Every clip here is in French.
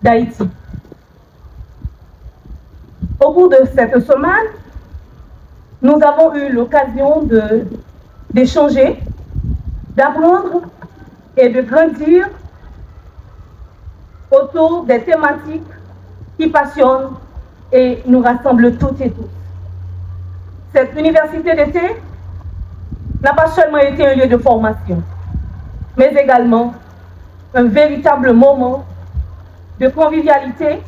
d'Haïti. Au cours de cette semaine, nous avons eu l'occasion d'échanger, d'apprendre et de grandir autour des thématiques qui passionnent et nous rassemblent toutes et tous. Cette université d'été n'a pas seulement été un lieu de formation, mais également un véritable moment de convivialité,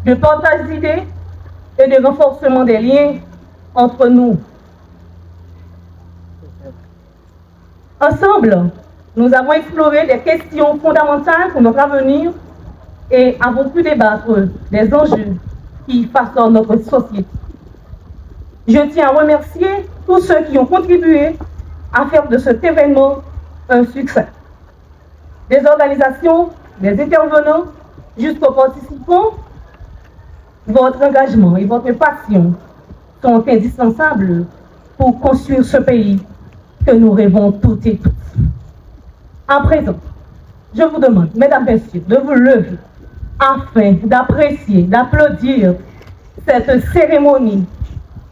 de partage d'idées et de renforcement des liens entre nous. Ensemble, nous avons exploré des questions fondamentales pour notre avenir et avons pu débattre des enjeux qui façonnent notre société. Je tiens à remercier tous ceux qui ont contribué à faire de cet événement un succès. Des organisations, des intervenants, jusqu'aux participants, votre engagement et votre passion sont indispensables pour construire ce pays que nous rêvons toutes et tous. À présent, je vous demande, mesdames et messieurs, de vous lever afin d'apprécier, d'applaudir cette cérémonie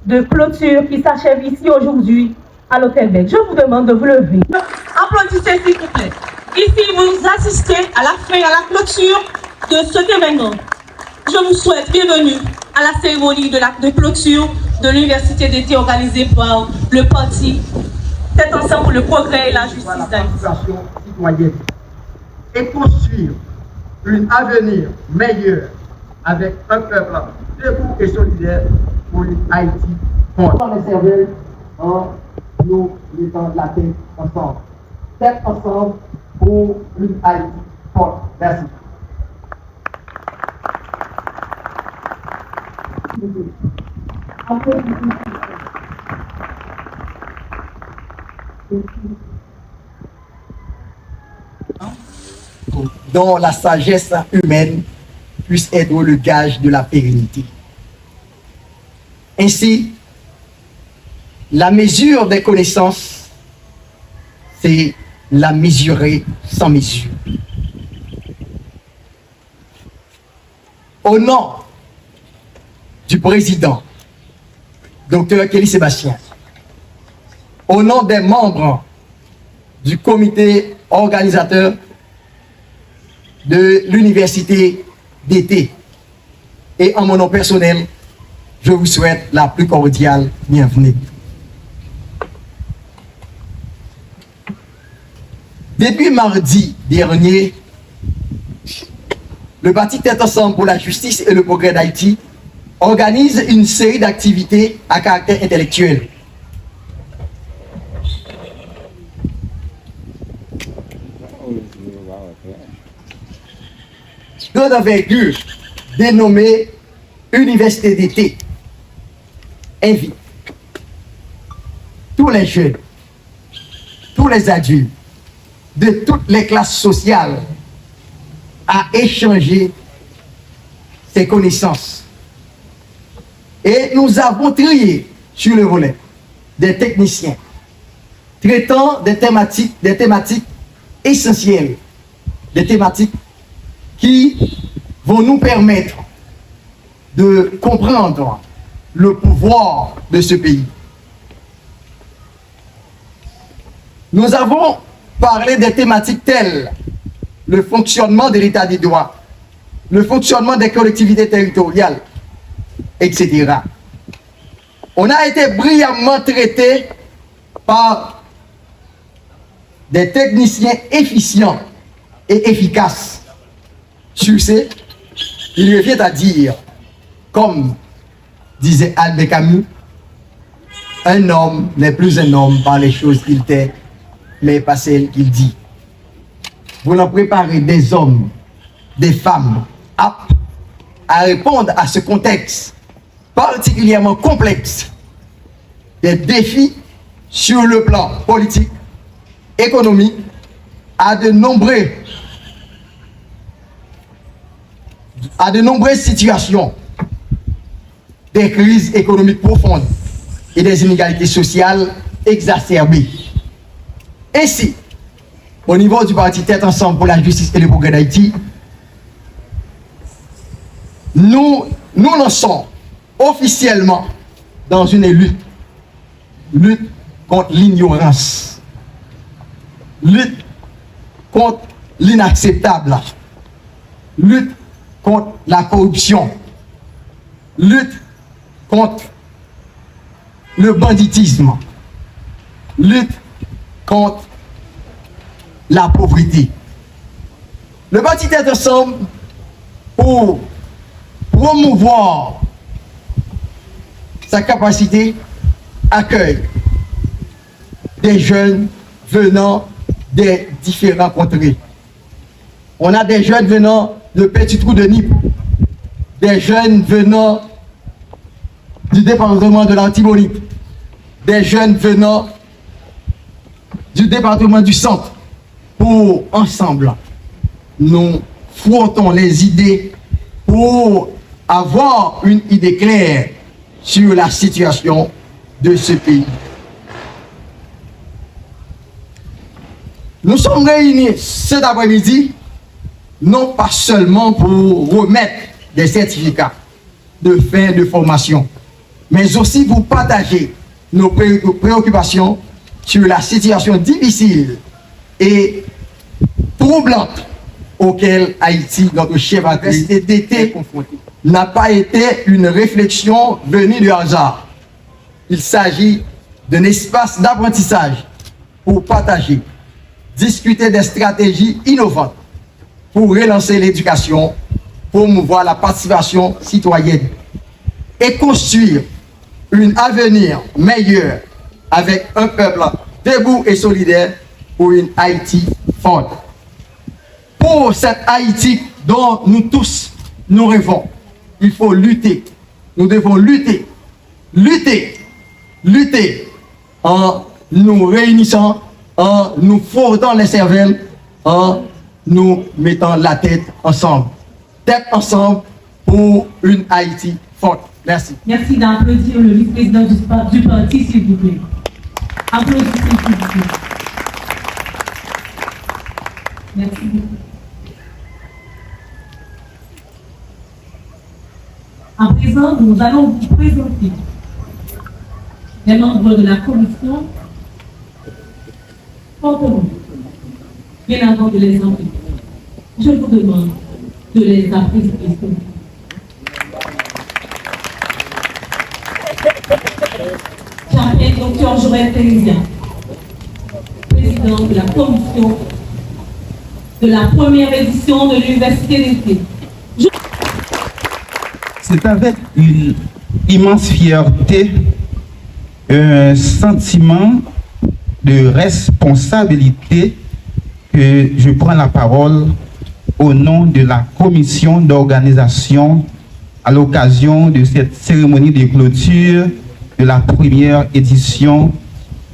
de clôture qui s'achève ici aujourd'hui à l'Hôtel Bell. Je vous demande de vous lever. Applaudissez s'il vous plaît. Ici, vous assistez à la fin, à la clôture de cet événement. Je vous souhaite bienvenue à la cérémonie de clôture de l'université d'été organisée par le parti Tête Ensemble pour le progrès et la justice d'Haïti. Et construire un avenir meilleur avec un peuple debout et solidaire pour une Haïti forte. Dans les cervelles, nous mettons la tête ensemble. Tête ensemble pour une Haïti forte. Merci. Dont la sagesse humaine puisse être le gage de la pérennité. Ainsi, la mesure des connaissances, c'est la mesurer sans mesure. Au nom du président, Dr Kelly Sébastien, au nom des membres du comité organisateur de l'université d'été et en mon nom personnel, je vous souhaite la plus cordiale bienvenue. Depuis mardi dernier, le parti Tête Ensemble pour la justice et le progrès d'Haïti organise une série d'activités à caractère intellectuel. Grande envergure dénommée Université d'été invite tous les jeunes, tous les adultes de toutes les classes sociales à échanger ses connaissances. Et nous avons trié sur le volet des techniciens traitant des thématiques essentielles, des thématiques qui vont nous permettre de comprendre le pouvoir de ce pays. Nous avons parlé des thématiques telles le fonctionnement de l'état des droits, le fonctionnement des collectivités territoriales, etc. On a été brillamment traité par des techniciens efficients et efficaces. Sur ce, il revient à dire, comme disait Albert Camus, un homme n'est plus un homme par les choses qu'il tait, mais par celles qu'il dit. Vous en préparez des hommes, des femmes aptes à répondre à ce contexte particulièrement complexe des défis sur le plan politique, économique, à de nombreuses situations des crises économiques profondes et des inégalités sociales exacerbées. Ainsi, au niveau du parti Tête Ensemble pour la justice et le progrès d'Haïti, nous lançons officiellement dans une lutte contre l'ignorance, lutte contre l'inacceptable, lutte contre la corruption, lutte contre le banditisme, lutte contre la pauvreté. Le parti est ensemble pour promouvoir sa capacité d'accueil des jeunes venant des différents contrées. On a des jeunes venant de Petit Trou de Nip, des jeunes venant du département de l'Artibonite, des jeunes venant du département du Centre. Pour ensemble, nous frottons les idées pour avoir une idée claire sur la situation de ce pays. Nous sommes réunis cet après-midi, non pas seulement pour remettre des certificats de fin de formation, mais aussi pour partager nos préoccupations sur la situation difficile et troublante auquel Haïti, notre chef d'été, n'a pas été une réflexion venue du hasard. Il s'agit d'un espace d'apprentissage pour partager, discuter des stratégies innovantes pour relancer l'éducation, promouvoir la participation citoyenne et construire un avenir meilleur avec un peuple debout et solidaire pour une Haïti forte. Pour cette Haïti dont nous tous nous rêvons, il faut lutter. Nous devons lutter en nous réunissant, en nous frottant les cervelles, en nous mettant la tête ensemble. Tête ensemble pour une Haïti forte. Merci. Merci d'applaudir le vice-président du parti, s'il vous plaît. Applaudissez, s'il vous plaît. Merci beaucoup. À présent, nous allons vous présenter les membres de la commission fortement, bien avant de les enlever. Je vous demande de les appeler. J'appelle Dr Joël Thérésia, président de la commission de la première édition de l'Université d'été. C'est avec une immense fierté, un sentiment de responsabilité que je prends la parole au nom de la commission d'organisation à l'occasion de cette cérémonie de clôture de la première édition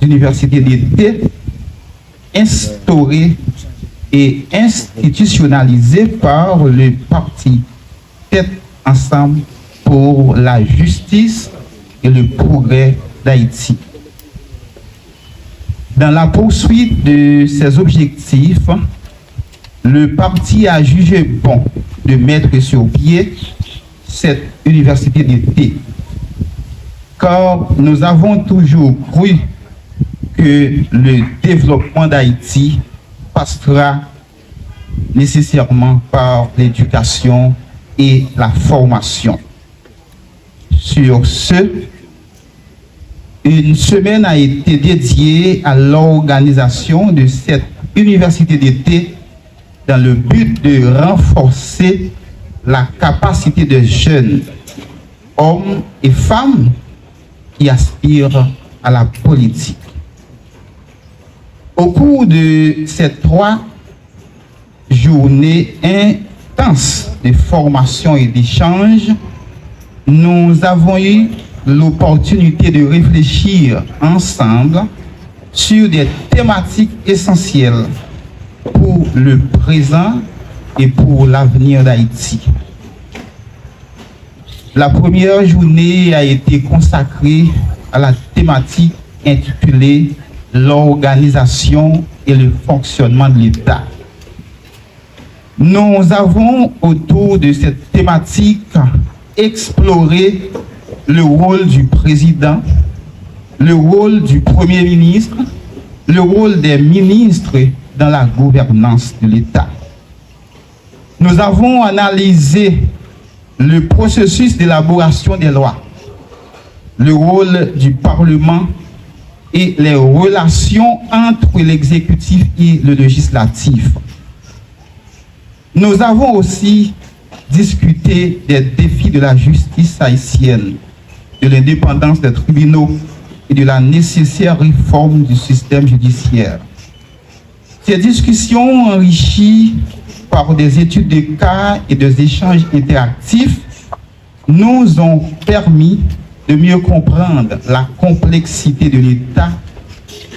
de l'Université d'été, instaurée et institutionnalisée par le parti Tête Ensemble pour la justice et le progrès d'Haïti. Dans la poursuite de ces objectifs, le parti a jugé bon de mettre sur pied cette université d'été, car nous avons toujours cru que le développement d'Haïti passera nécessairement par l'éducation et la formation. Sur ce, une semaine a été dédiée à l'organisation de cette université d'été dans le but de renforcer la capacité de jeunes, hommes et femmes qui aspirent à la politique. Au cours de ces 3 journées intenses de formation et d'échange, nous avons eu l'opportunité de réfléchir ensemble sur des thématiques essentielles pour le présent et pour l'avenir d'Haïti. La première journée a été consacrée à la thématique intitulée « L'organisation et le fonctionnement de l'État ». Nous avons, autour de cette thématique, exploré le rôle du président, le rôle du Premier ministre, le rôle des ministres dans la gouvernance de l'État. Nous avons analysé le processus d'élaboration des lois, le rôle du Parlement et les relations entre l'exécutif et le législatif. Nous avons aussi discuté des défis de la justice haïtienne, de l'indépendance des tribunaux et de la nécessaire réforme du système judiciaire. Ces discussions enrichies par des études de cas et des échanges interactifs nous ont permis de mieux comprendre la complexité de l'État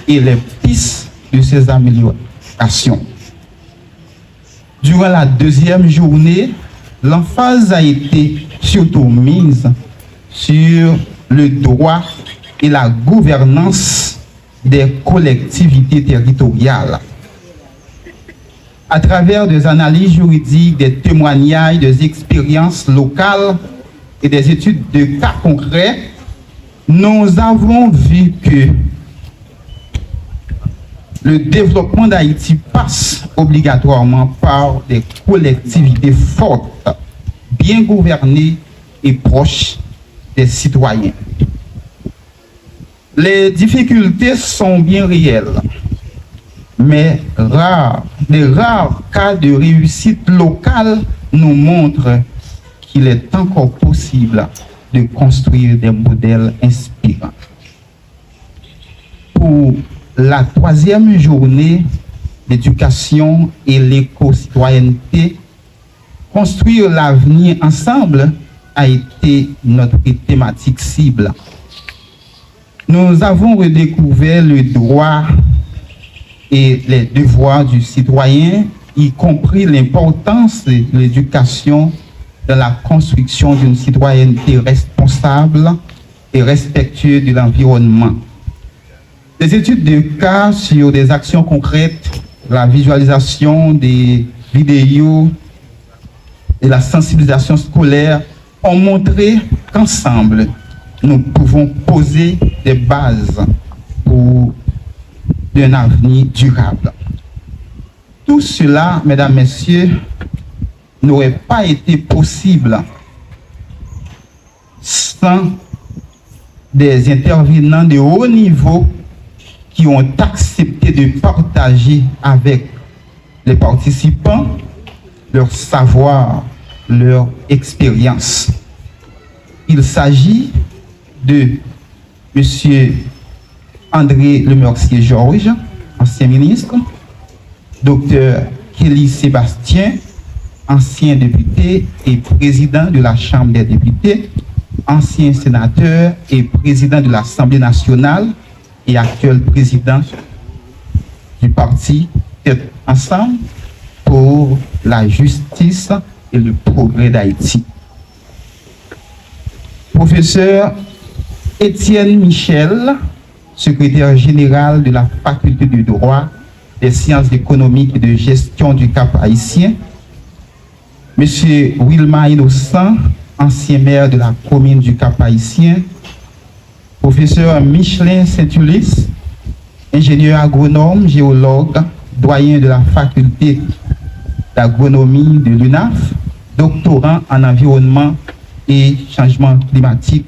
et les pistes de ses améliorations. Durant la deuxième journée, l'emphase a été surtout mise sur le droit et la gouvernance des collectivités territoriales. À travers des analyses juridiques, des témoignages, des expériences locales et des études de cas concrets, nous avons vu que le développement d'Haïti passe obligatoirement par des collectivités fortes, bien gouvernées et proches des citoyens. Les difficultés sont bien réelles, mais les rares cas de réussite locale nous montrent qu'il est encore possible de construire des modèles inspirants. Pour la troisième journée d'éducation et l'éco-citoyenneté, construire l'avenir ensemble a été notre thématique cible. Nous avons redécouvert le droit et les devoirs du citoyen, y compris l'importance de l'éducation dans la construction d'une citoyenneté responsable et respectueuse de l'environnement. Des études de cas sur des actions concrètes, la visualisation des vidéos et la sensibilisation scolaire ont montré qu'ensemble, nous pouvons poser des bases pour un avenir durable. Tout cela, mesdames, messieurs, n'aurait pas été possible sans des intervenants de haut niveau qui ont accepté de partager avec les participants leur savoir, leur expérience. Il s'agit de M. André Lemercier-Georges, ancien ministre, Dr Kelly Sébastien, ancien député et président de la Chambre des députés, ancien sénateur et président de l'Assemblée nationale et actuel président du parti Tête Ensemble pour la justice et le progrès d'Haïti. Professeur Étienne Michel, secrétaire général de la faculté de droit, des sciences économiques et de gestion du Cap haïtien. Monsieur Wilma Innocent, ancien maire de la commune du Cap haïtien. Professeur Michelin Saint-Ulysse, ingénieur agronome, géologue, doyen de la faculté d'agronomie de l'UNAF, doctorant en environnement et changement climatique.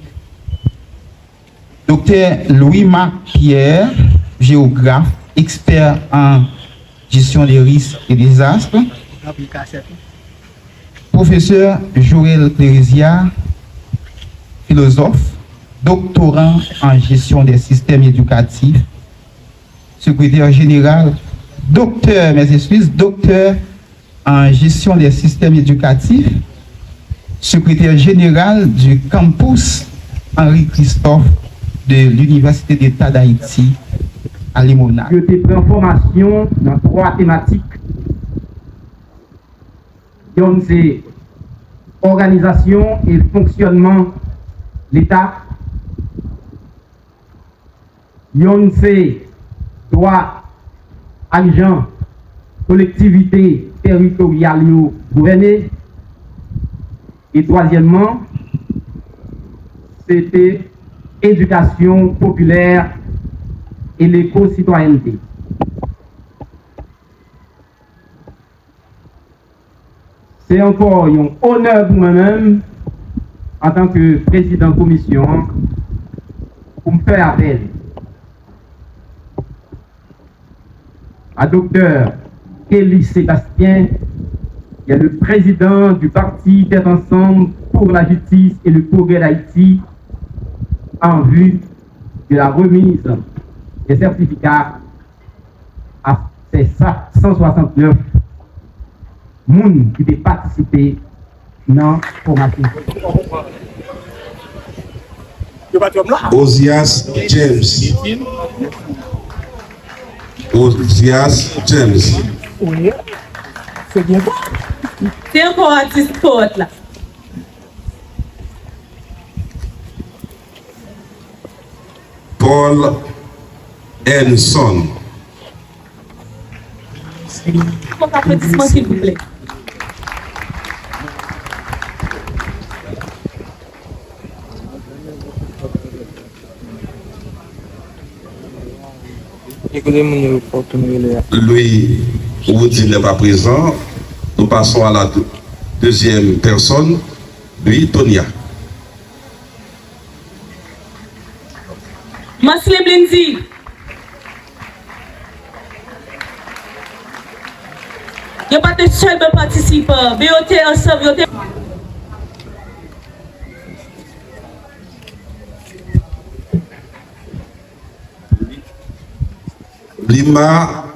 Docteur Louis-Marc Pierre, géographe, expert en gestion des risques et des désastres. Professeur Joël Clérésia, philosophe, doctorant en gestion des systèmes éducatifs, secrétaire général, docteur en gestion des systèmes éducatifs, secrétaire général du campus Henri-Christophe de l'Université d'État d'Haïti à Limona. Je te prends formation dans 3 thématiques. Donc, c'est organisation et fonctionnement de l'État. C'est droit, agent, collectivité territoriales gouvernées. Et troisièmement, c'était éducation populaire et l'éco-citoyenneté. C'est encore un honneur pour moi-même, en tant que président de commission, pour me faire appel à Dr Kelly Sébastien, qui est le président du parti Tête Ensemble pour la justice et le progrès d'Haïti, en vue de la remise des certificats à ces 169 moun qui ont participé dans la formation. Ozias James. Ozias James. Oui, c'est bien. C'est encore artiste poète là. Paul Henson. Un applaudissement s'il vous plaît. Louis Woody n'est pas présent. Nous passons à la deuxième personne, Louis Tonia. Maslem Lindsay. Il n'y a pas de seul participant. BOT ensemble. Lima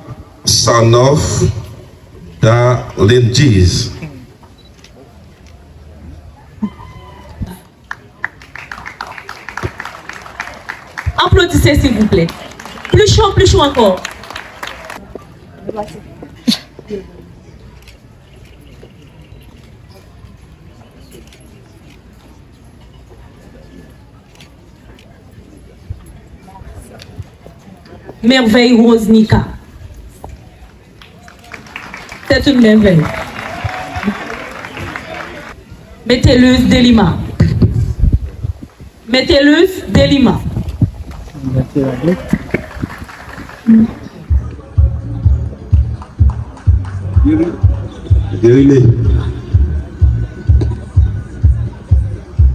Sanof da Lendiz. Applaudissez s'il vous plaît. Plus chaud encore. Merveille Rose Nika. C'est une merveille. Métellus de Lima. Métellus de Lima.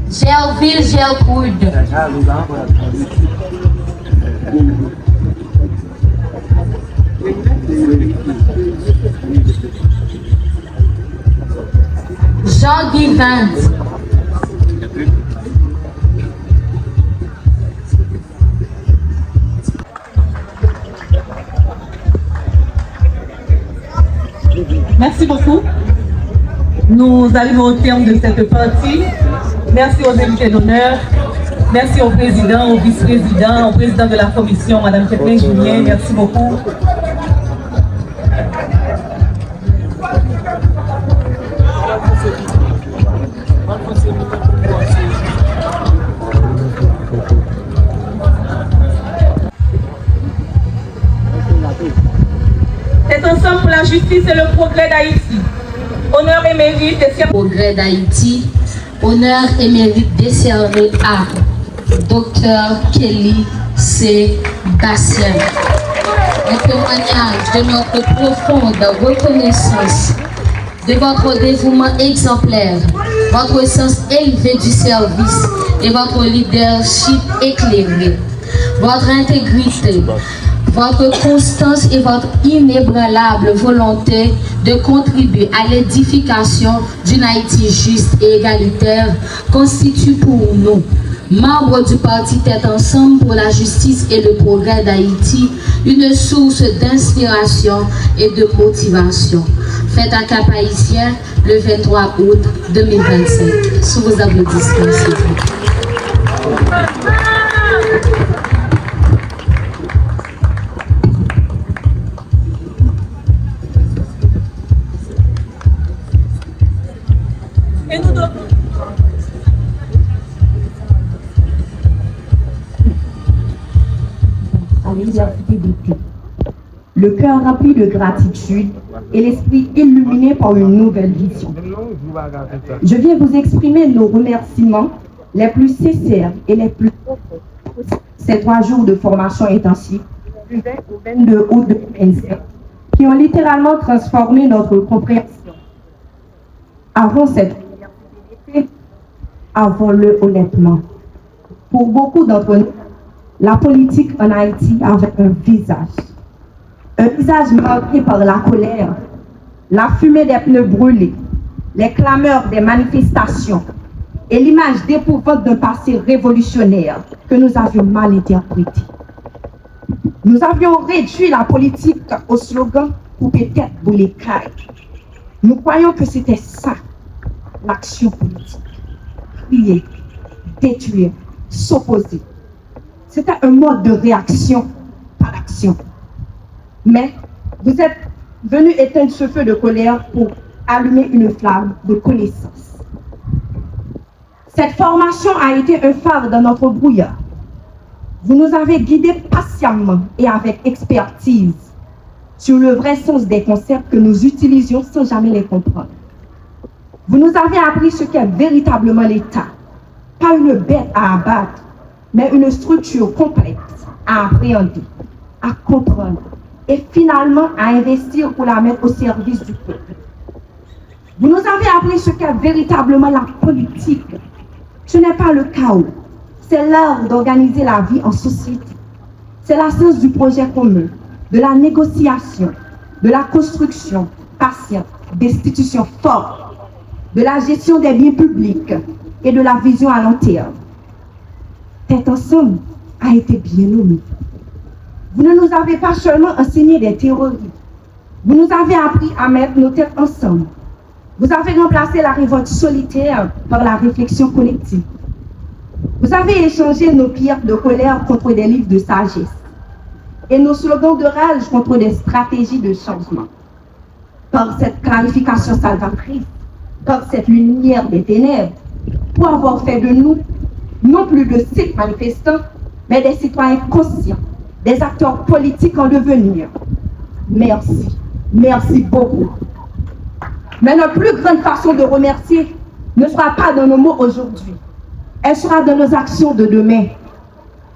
Gelville Gelcoud. Jean-Guy Vance. Merci beaucoup. Nous arrivons au terme de cette partie. Merci aux invités d'honneur. Merci au président, au vice-président, au président de la commission, Mme Kathleen Julien. Merci beaucoup. C'est ensemble pour la justice et le progrès d'Haïti. Honneur et mérite des progrès d'Haïti. Honneur et mérite décerné à Dr Kelly Sébastien. Un témoignage de notre profonde reconnaissance de votre dévouement exemplaire, votre sens élevé du service et votre leadership éclairé, votre intégrité, votre constance et votre inébranlable volonté de contribuer à l'édification d'une Haïti juste et égalitaire constituent pour nous, membres du parti Tête Ensemble pour la justice et le progrès d'Haïti, une source d'inspiration et de motivation. Fête à Cap-Haïtien le 23 août 2025. Sous vos applaudissements, s'il vous plaît. Le cœur rempli de gratitude et l'esprit illuminé par une nouvelle vision. Je viens vous exprimer nos remerciements les plus sincères et les plus profonds. Ces 3 jours de formation intensive du 20 au 22 août 2025 qui ont littéralement transformé notre compréhension. Avant cette université, avons-le honnêtement, pour beaucoup d'entre nous, la politique en Haïti avait un visage marqué par la colère, la fumée des pneus brûlés, les clameurs des manifestations et l'image d'épouvante d'un passé révolutionnaire que nous avions mal interprété. Nous avions réduit la politique au slogan « couper tête, brûler caille ». Nous croyons que c'était ça, l'action politique. Crier, détruire, s'opposer. C'était un mode de réaction, pas d'action. Mais vous êtes venus éteindre ce feu de colère pour allumer une flamme de connaissance. Cette formation a été un phare dans notre brouillard. Vous nous avez guidés patiemment et avec expertise sur le vrai sens des concepts que nous utilisions sans jamais les comprendre. Vous nous avez appris ce qu'est véritablement l'État, pas une bête à abattre, mais une structure complexe à appréhender, à comprendre et finalement à investir pour la mettre au service du peuple. Vous nous avez appris ce qu'est véritablement la politique. Ce n'est pas le chaos, c'est l'art d'organiser la vie en société. C'est la science du projet commun, de la négociation, de la construction patiente d'institutions fortes, de la gestion des biens publics et de la vision à long terme. Tête ensemble a été bien nommé. Vous ne nous avez pas seulement enseigné des théories, vous nous avez appris à mettre nos têtes ensemble. Vous avez remplacé la révolte solitaire par la réflexion collective. Vous avez échangé nos pierres de colère contre des livres de sagesse et nos slogans de rage contre des stratégies de changement. Par cette clarification salvatrice, par cette lumière des ténèbres, pour avoir fait de nous non plus de simples manifestants, mais des citoyens conscients, des acteurs politiques en devenir. Merci, merci beaucoup. Mais notre plus grande façon de remercier ne sera pas dans nos mots aujourd'hui, elle sera dans nos actions de demain.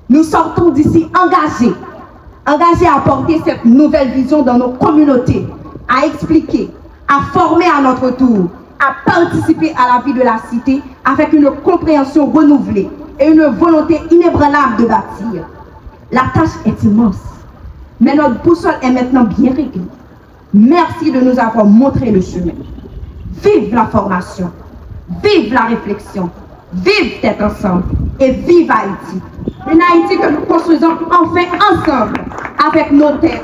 Nous sortons d'ici engagés à porter cette nouvelle vision dans nos communautés, à expliquer, à former à notre tour, à participer à la vie de la cité avec une compréhension renouvelée et une volonté inébranlable de bâtir. La tâche est immense, mais notre boussole est maintenant bien réglée. Merci de nous avoir montré le chemin. Vive la formation, vive la réflexion, vive Tête ensemble et vive Haïti. Une Haïti que nous construisons enfin ensemble avec nos têtes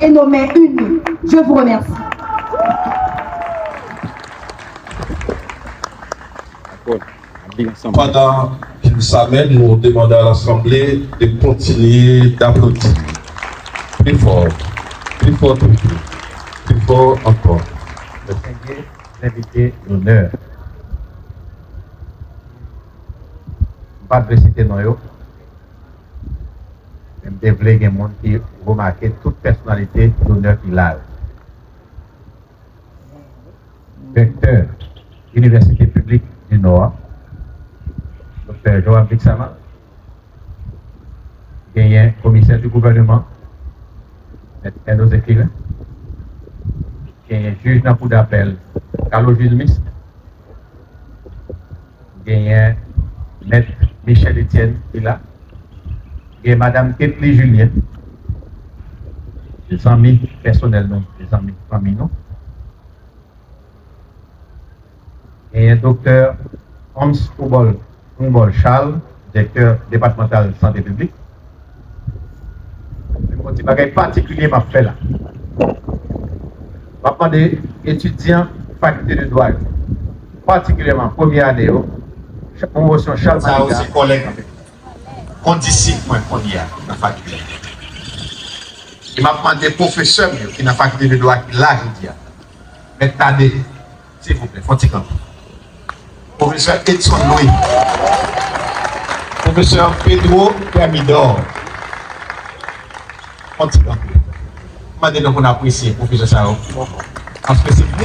et nos mains unies. Je vous remercie. Pendant qu'il s'amène, nous demandons à l'Assemblée de continuer d'applaudir. Plus fort, plus fort encore. L'invité d'honneur. Pas de citer non yo. Même développer des monde qui remarquer toute personnalité d'honneur qu'il a. Recteur Université publique du Nord, Dr. Joab Bixama, gagnant commissaire du gouvernement, M. Nos écrivains, gagnant juge dans le cour d'appel, Carlo Gilmis, gagnant Maître Michel Etienne, qui est là, gagnant Madame Ketli Julien, des amis personnellement, des amis familiaux, et un docteur Hans Humbol Charles, directeur départemental de santé publique. Un petit bagage particulier m'a fait là. Je vais demander étudiants faculté de droit, particulièrement première année, promotion Charles ça aussi collègue, condition qu'on y a dans la faculté. Il m'a demandé professeur qui n'a faculté de droit là, je dis. Mais attendez, s'il vous plaît, faut-il professeur Edson Louis, professeur Pedro Thermidor. On dit donc on apprécie professeur Sao. Parce que c'est le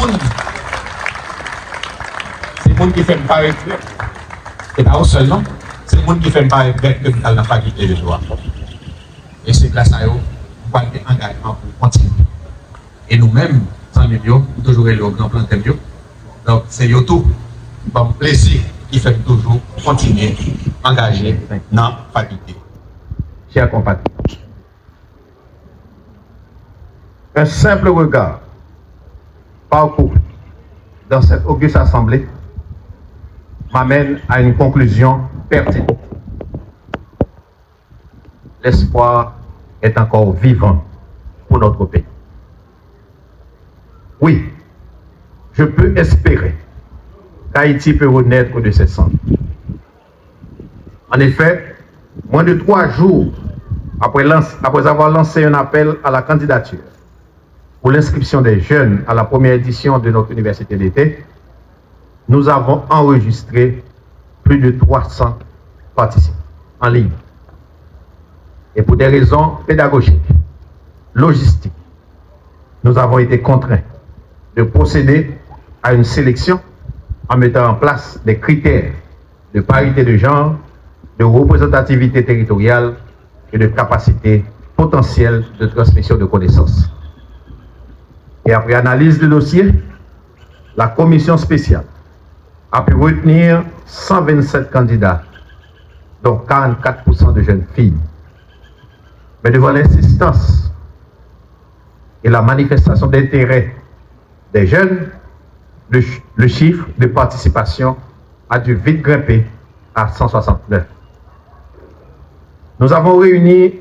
monde qui fait me paraître. Et pas au seul, non. C'est le monde qui fait me paraître que dans la faculté de droit. Et c'est grâce à eux, nous avons des engagements pour continuer. Et nous-mêmes, sans nous toujours aller au grand plan de bio. Donc, c'est eux tout, bon plaisir, qui fait toujours continuer, engager dans la faculté. Chers compatriotes, un simple regard parcouru dans cette auguste assemblée m'amène à une conclusion pertinente. L'espoir est encore vivant pour notre pays. Oui, je peux espérer qu'Haïti peut renaître de ses cendres. En effet, moins de 3 jours après avoir lancé un appel à la candidature pour l'inscription des jeunes à la première édition de notre université d'été, nous avons enregistré plus de 300 participants en ligne. Et pour des raisons pédagogiques, logistiques, nous avons été contraints de procéder à une sélection en mettant en place des critères de parité de genre, de représentativité territoriale et de capacité potentielle de transmission de connaissances. Et après analyse du dossier, la commission spéciale a pu retenir 127 candidats, dont 44% de jeunes filles. Mais devant l'insistance et la manifestation d'intérêt des jeunes, le chiffre de participation a dû vite grimper à 169. Nous avons réuni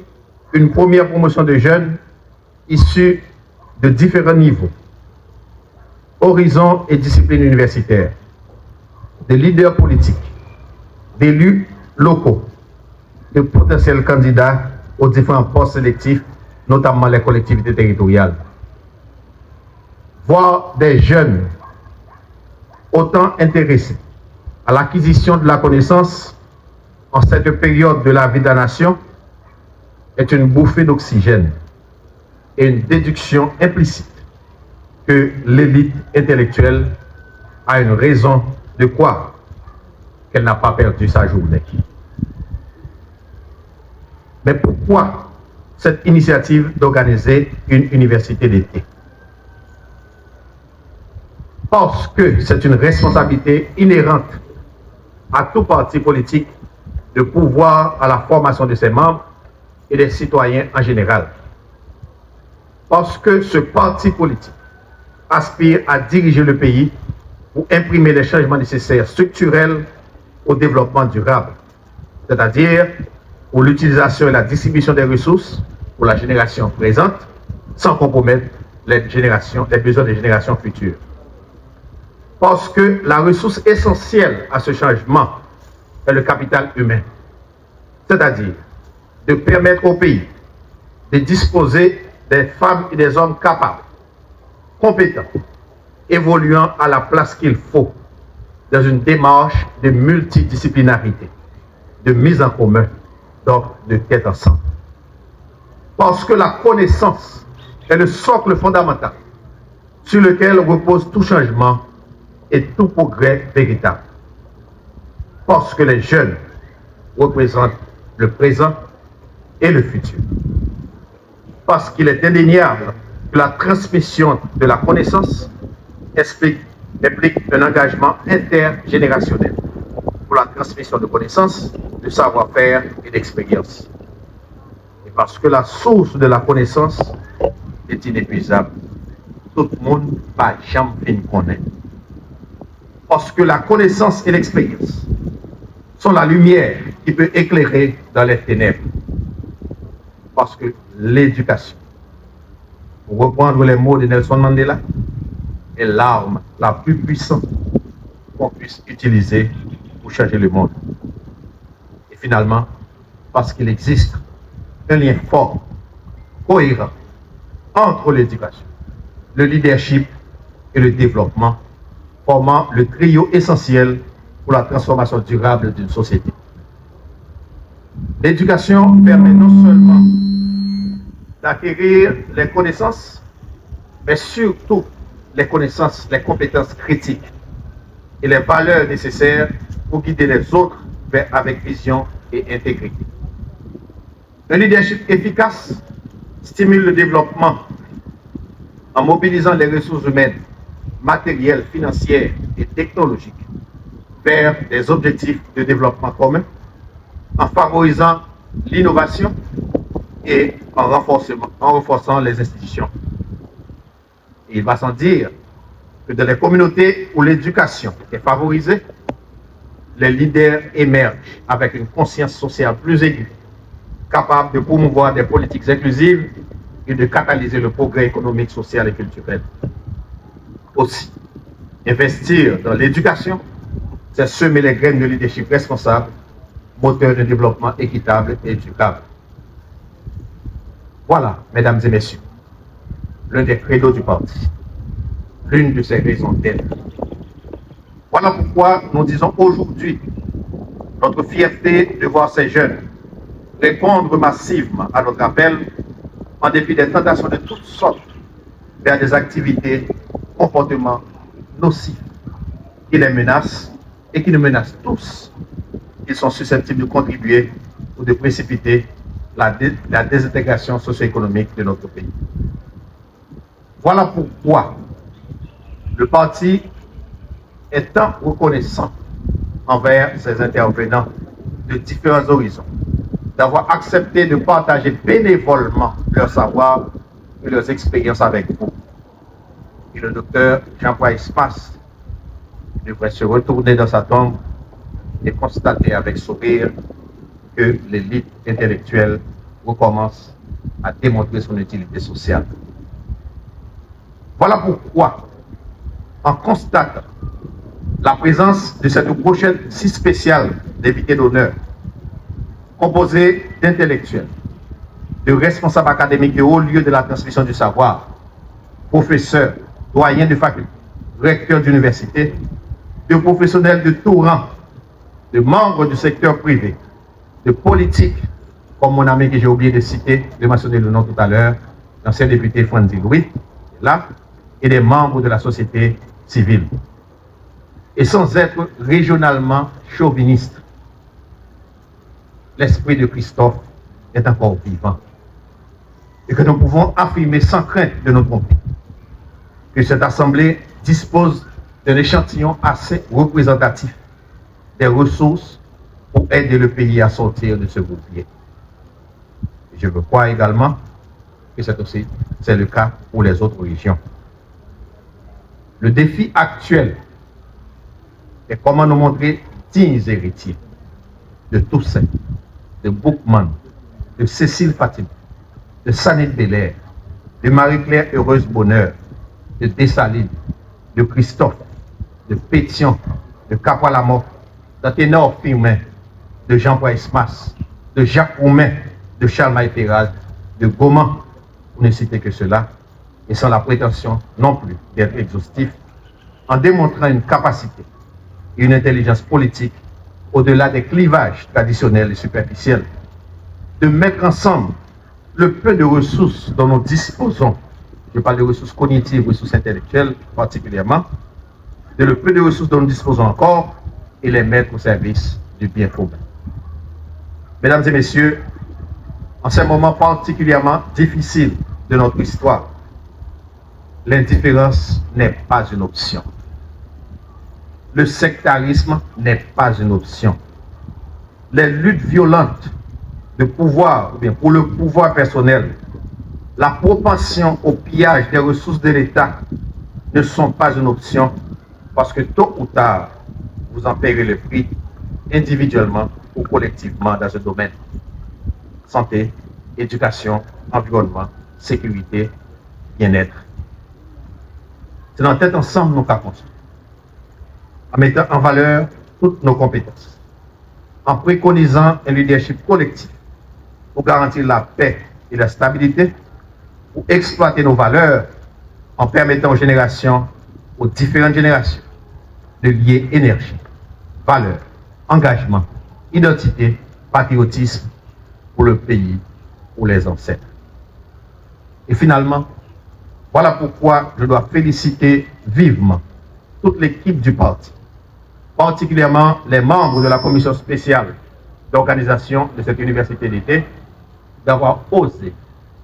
une première promotion de jeunes issus de différents niveaux, horizons et disciplines universitaires, des leaders politiques, d'élus locaux, de potentiels candidats aux différents postes sélectifs, notamment les collectivités territoriales. Voir des jeunes autant intéressés à l'acquisition de la connaissance en cette période de la vie de la nation est une bouffée d'oxygène et une déduction implicite que l'élite intellectuelle a une raison de croire qu'elle n'a pas perdu sa journée. Mais pourquoi cette initiative d'organiser une université d'été? Parce que c'est une responsabilité inhérente à tout parti politique de pourvoir à la formation de ses membres et des citoyens en général. Parce que ce parti politique aspire à diriger le pays pour imprimer les changements nécessaires structurels au développement durable, c'est-à-dire pour l'utilisation et la distribution des ressources pour la génération présente, sans compromettre les besoins des générations futures. Parce que la ressource essentielle à ce changement est le capital humain, c'est-à-dire de permettre au pays de disposer des femmes et des hommes capables, compétents, évoluant à la place qu'il faut dans une démarche de multidisciplinarité, de mise en commun, donc de quête ensemble. Parce que la connaissance est le socle fondamental sur lequel repose tout changement et tout progrès véritable. Parce que les jeunes représentent le présent et le futur. Parce qu'il est indéniable que la transmission de la connaissance implique un engagement intergénérationnel pour la transmission de connaissances, de savoir-faire et d'expérience. Et parce que la source de la connaissance est inépuisable, tout le monde pas jamais connaît. Parce que la connaissance et l'expérience sont la lumière qui peut éclairer dans les ténèbres. Parce que l'éducation, pour reprendre les mots de Nelson Mandela, est l'arme la plus puissante qu'on puisse utiliser pour changer le monde. Et finalement, parce qu'il existe un lien fort, cohérent, entre l'éducation, le leadership et le développement, formant le trio essentiel pour la transformation durable d'une société. L'éducation permet non seulement d'acquérir les connaissances, mais surtout les connaissances, les compétences critiques et les valeurs nécessaires pour guider les autres avec vision et intégrité. Un leadership efficace stimule le développement en mobilisant les ressources humaines, matérielles, financières et technologiques vers des objectifs de développement commun, en favorisant l'innovation et en renforçant les institutions. Et il va sans dire que dans les communautés où l'éducation est favorisée, les leaders émergent avec une conscience sociale plus aiguë, capable de promouvoir des politiques inclusives et de catalyser le progrès économique, social et culturel. Aussi, investir dans l'éducation, c'est semer les graines de leadership responsable, moteur de développement équitable et durable. Voilà, mesdames et messieurs, l'un des credos du parti, l'une de ses raisons d'être. Voilà pourquoi nous disons aujourd'hui notre fierté de voir ces jeunes répondre massivement à notre appel en dépit des tentations de toutes sortes vers des activités, comportements nocifs qui les menacent et qui nous menacent tous. Ils sont susceptibles de contribuer ou de précipiter la désintégration socio-économique de notre pays. Voilà pourquoi le parti est tant reconnaissant envers ses intervenants de différents horizons, d'avoir accepté de partager bénévolement leur savoir et leurs expériences avec vous. Et le docteur Jean-Paul Espace devrait se retourner dans sa tombe et constater avec sourire que l'élite intellectuelle recommence à démontrer son utilité sociale. Voilà pourquoi, en constatant la présence de cette brochette si spéciale d'invités d'honneur, composée d'intellectuels, de responsables académiques de haut lieu de la transmission du savoir, professeurs, doyens de faculté, recteurs d'université, de professionnels de tout rang, de membres du secteur privé, de politiques, comme mon ami que j'ai oublié de citer, de mentionner le nom tout à l'heure, l'ancien député Franzi Louis, là, et des membres de la société civile. Et sans être régionalement chauviniste, l'esprit de Christophe est encore vivant. Et que nous pouvons affirmer sans crainte de nos tromper que cette assemblée dispose d'un échantillon assez représentatif des ressources pour aider le pays à sortir de ce bourbier. Je veux croire également que c'est le cas pour les autres régions. Le défi actuel est comment nous montrer dignes héritiers de Toussaint, de Boukman, de Cécile Fatim, de Sanit Belair, de Marie-Claire Heureuse Bonheur, de Dessalines, de Christophe, de Pétion, de Capois-Lamotte, d'Athénor Firmin, de Jean-Paul Esmas, de Jacques Roumain, de Charles Maïférald, de Goman, pour ne citer que cela, et sans la prétention non plus d'être exhaustif, en démontrant une capacité et une intelligence politique au-delà des clivages traditionnels et superficiels, de mettre ensemble le peu de ressources dont nous disposons, je parle de ressources cognitives, ressources intellectuelles particulièrement, de le peu de ressources dont nous disposons encore et les mettre au service du bien commun. Mesdames et messieurs, en ce moment particulièrement difficile de notre histoire, l'indifférence n'est pas une option. Le sectarisme n'est pas une option. Les luttes violentes de pouvoir, ou bien pour le pouvoir personnel, la propension au pillage des ressources de l'État ne sont pas une option parce que tôt ou tard, vous en paierez le prix individuellement ou collectivement dans ce domaine. Santé, éducation, environnement, sécurité, bien-être. C'est dans tête ensemble nos cas construits, en mettant en valeur toutes nos compétences, en préconisant un leadership collectif pour garantir la paix et la stabilité, pour exploiter nos valeurs en permettant aux différentes générations, de lier énergie, valeur, engagement, identité, patriotisme pour le pays, pour les ancêtres. Et finalement, Voilà pourquoi je dois féliciter vivement toute l'équipe du parti, particulièrement les membres de la commission spéciale d'organisation de cette université d'été, d'avoir osé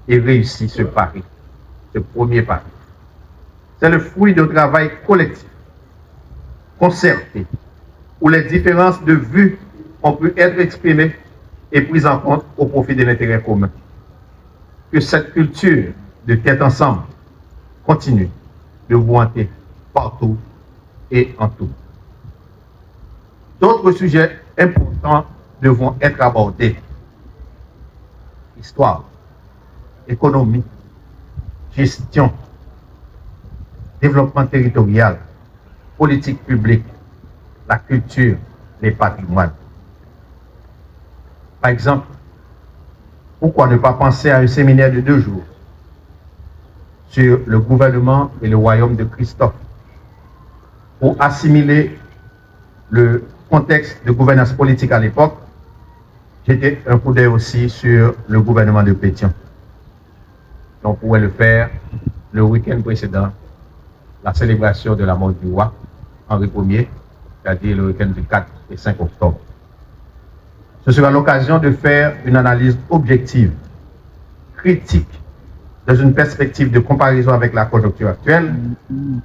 et réussi ce pari, ce premier pari. C'est le fruit d'un travail collectif, concerté, où les différences de vues ont pu être exprimées et prises en compte au profit de l'intérêt commun. Que cette culture de tête ensemble continue de vous hanter partout et en tout. D'autres sujets importants devront être abordés. Histoire, économie, gestion, développement territorial, politique publique, la culture, les patrimoines. Par exemple, pourquoi ne pas penser à un séminaire de 2 jours sur le gouvernement et le royaume de Christophe pour assimiler le contexte de gouvernance politique à l'époque. J'étais un coup d'œil aussi sur le gouvernement de Pétion. On pourrait le faire le week-end précédent, la célébration de la mort du roi, Henri Ier, c'est-à-dire le week-end du 4 et 5 octobre. Ce sera l'occasion de faire une analyse objective, critique, dans une perspective de comparaison avec la conjoncture actuelle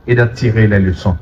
et d'en tirer les leçons.